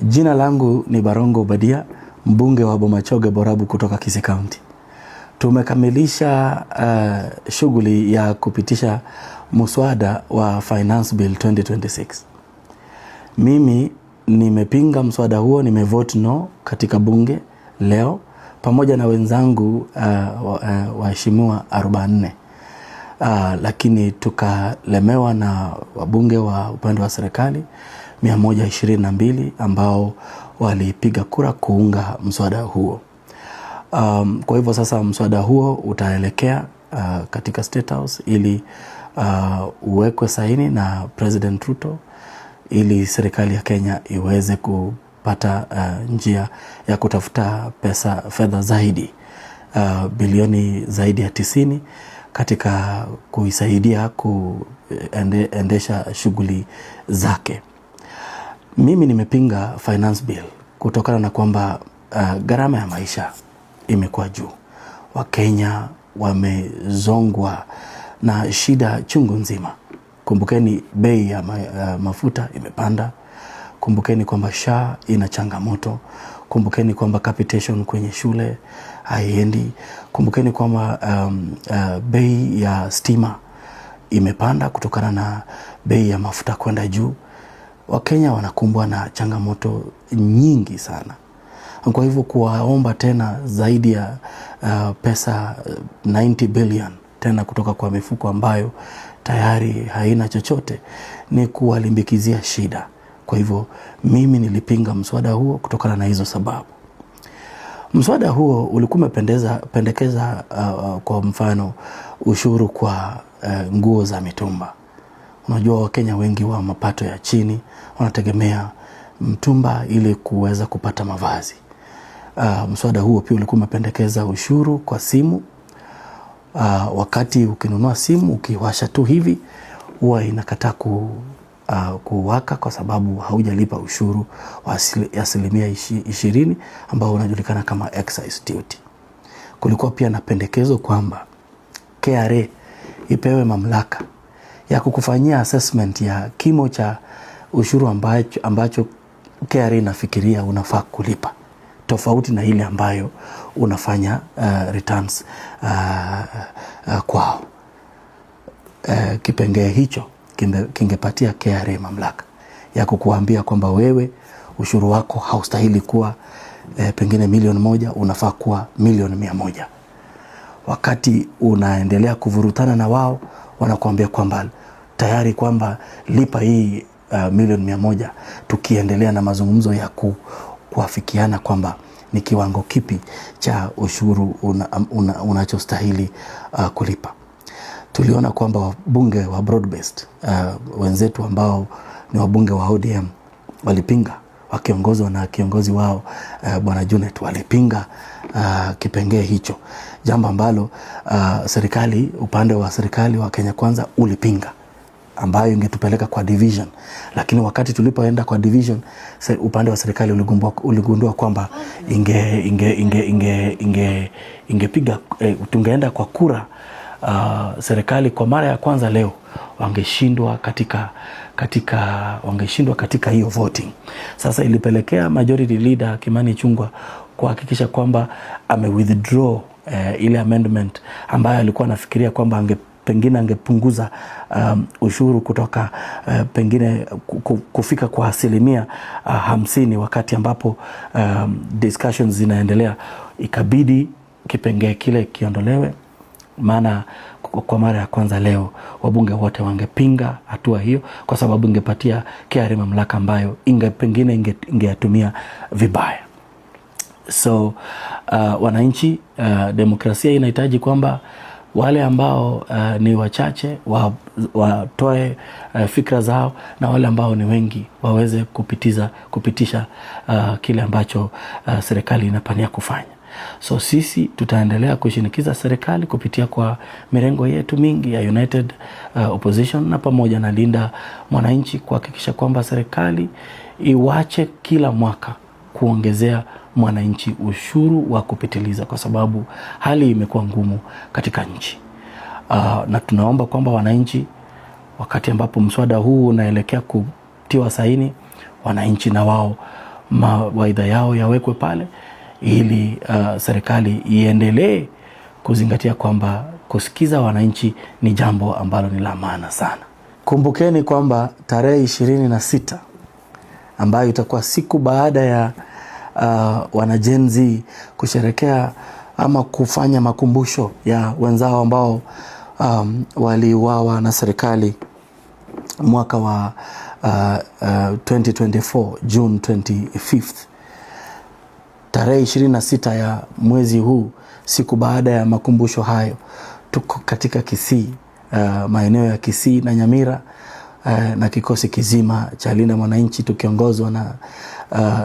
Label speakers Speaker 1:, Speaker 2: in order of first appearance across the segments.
Speaker 1: Jina langu ni Barongo Obadia, mbunge wa Bomachoge Borabu kutoka Kisii County. Tumekamilisha shughuli ya kupitisha muswada wa Finance Bill 2026. Mimi nimepinga muswada huo, nimevote no katika bunge leo pamoja na wenzangu waheshimiwa 44. Lakini tukalemewa na wabunge wa upande wa serikali 122 ambao walipiga kura kuunga mswada huo. Kwa hivyo sasa mswada huo utaelekea katika State House ili uwekwe saini na President Ruto ili serikali ya Kenya iweze kupata njia ya kutafuta fedha zaidi, bilioni zaidi ya 90 katika kuisaidia kuendesha shughuli zake. Mimi nimepinga finance bill kutokana na kwamba gharama ya maisha imekuwa juu. Wakenya wamezongwa na shida chungu nzima. Kumbukeni bei ya mafuta imepanda. Kumbukeni kwamba SHA ina changamoto. Kumbukeni kwamba capitation kwenye shule haiendi. Kumbukeni kwamba bei ya stima imepanda kutokana na bei ya mafuta kwenda juu. Wakenya wanakumbwa na changamoto nyingi sana. Kwa hivyo kuwaomba tena zaidi ya pesa 90 billion tena kutoka kwa mifuko ambayo tayari haina chochote ni kuwalimbikizia shida. Kwa hivyo mimi nilipinga mswada huo kutokana na hizo sababu. Mswada huo ulikuwa umependekeza kwa mfano ushuru kwa nguo za mitumba. Unajua Wakenya wengi wa mapato ya chini wanategemea mtumba ili kuweza kupata mavazi. Mswada huo pia ulikuwa umependekeza ushuru kwa simu. Wakati ukinunua simu ukiwasha tu hivi huwa inakataa kuwaka kwa sababu haujalipa ushuru wa asilimia 20 ambao unajulikana kama excise duty. Kulikuwa pia na pendekezo kwamba KRA ipewe mamlaka ya kukufanyia assessment ya kimo cha ushuru ambacho KRA inafikiria unafaa kulipa, tofauti na ile ambayo unafanya returns kwao. Kipengee hicho kingepatia KRA mamlaka ya kukuambia kwamba wewe ushuru wako haustahili kuwa pengine 1,000,000, unafaa kuwa 1,100,000. Wakati unaendelea kuvurutana na wao, wanakuambia kwamba tayari kwamba lipa hii 1,100,000, tukiendelea na mazungumzo ya kuafikiana kwamba ni kiwango kipi cha ushuru unachostahili kulipa. Tuliona kwamba wabunge wa broad-based wenzetu ambao ni wabunge wa ODM walipinga, wakiongozwa na kiongozi wao Bwana Junet walipinga kipengee hicho, jambo ambalo upande wa serikali wa Kenya Kwanza ulipinga, ambayo ingetupeleka kwa division. Lakini wakati tulipoenda kwa division, upande wa serikali uligundua kwamba ingepiga tungeenda kwa kura. Serikali kwa mara ya kwanza leo wangeshindwa katika hiyo voting. Sasa ilipelekea majority leader Kimani Ichung'wah kuhakikisha kwamba withdraw ile amendment ambayo alikuwa anafikiria kwamba pengine angepunguza ushuru kutoka pengine kufika kwa asilimia 50 wakati ambapo discussions zinaendelea. Ikabidi kipengee kile kiondolewe, maana kwa mara ya kwanza leo wabunge wote wangepinga hatua hiyo kwa sababu ingepatia KRA mamlaka ambayo pengine ingeyatumia vibaya. So wananchi, demokrasia inahitaji kwamba wale ambao ni wachache watoe fikra zao na wale ambao ni wengi waweze kupitisha kile ambacho serikali inapania kufanya. So sisi tutaendelea kushinikiza serikali kupitia kwa mirengo yetu mingi ya United Opposition na pamoja na Linda Mwananchi kuhakikisha kwamba serikali iwache kila mwaka kuongezea mwananchi ushuru wa kupitiliza, kwa sababu hali imekuwa ngumu katika nchi. Na tunaomba kwamba wananchi, wakati ambapo mswada huu unaelekea kutiwa saini, wananchi na wao mawaidha yao yawekwe pale, ili serikali iendelee kuzingatia kwamba kusikiza wananchi ni jambo ambalo ni la maana sana. Kumbukeni kwamba tarehe 26 ambayo itakuwa siku baada ya wanajenzi kusherekea ama kufanya makumbusho ya wenzao ambao waliuawa na serikali mwaka wa 2024 June 25th. Tarehe 26 ya mwezi huu, siku baada ya makumbusho hayo, tuko katika Kisii, maeneo ya Kisii na Nyamira, na kikosi kizima cha Linda Mwananchi tukiongozwa na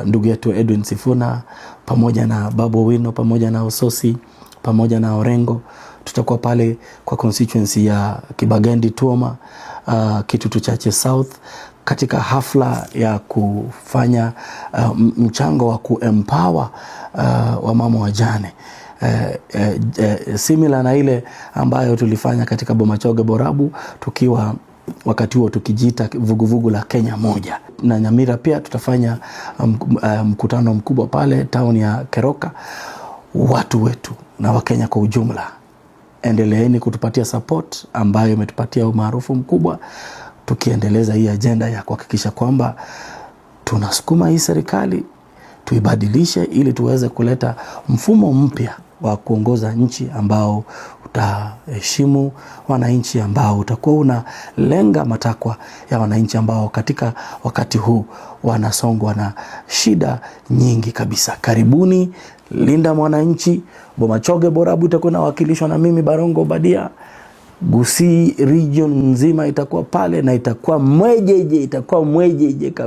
Speaker 1: ndugu yetu Edwin Sifuna, pamoja na Babu Owino, pamoja na Ososi, pamoja na Orengo. Tutakuwa pale kwa constituency ya Kibagendi Tuoma, Kitutu Chache South, katika hafla ya kufanya mchango wa kuempower wamama wajane, similar na ile ambayo tulifanya katika Bomachoge Borabu, tukiwa wakati huo tukijiita vuguvugu la Kenya moja. Na Nyamira pia tutafanya mkutano mkubwa pale town ya Keroka. Watu wetu na Wakenya kwa ujumla, endeleeni kutupatia support ambayo imetupatia umaarufu mkubwa, tukiendeleza hii agenda ya kuhakikisha kwamba tunasukuma hii serikali tuibadilishe, ili tuweze kuleta mfumo mpya wa kuongoza nchi ambao utaheshimu wananchi, ambao utakuwa unalenga matakwa ya wananchi ambao katika wakati huu wanasongwa na shida nyingi kabisa. Karibuni Linda Mwananchi. Bomachoge Borabu itakuwa inawakilishwa na mimi Barongo Obadia. Gusii region nzima itakuwa pale, na itakuwa mwejeje kabisa.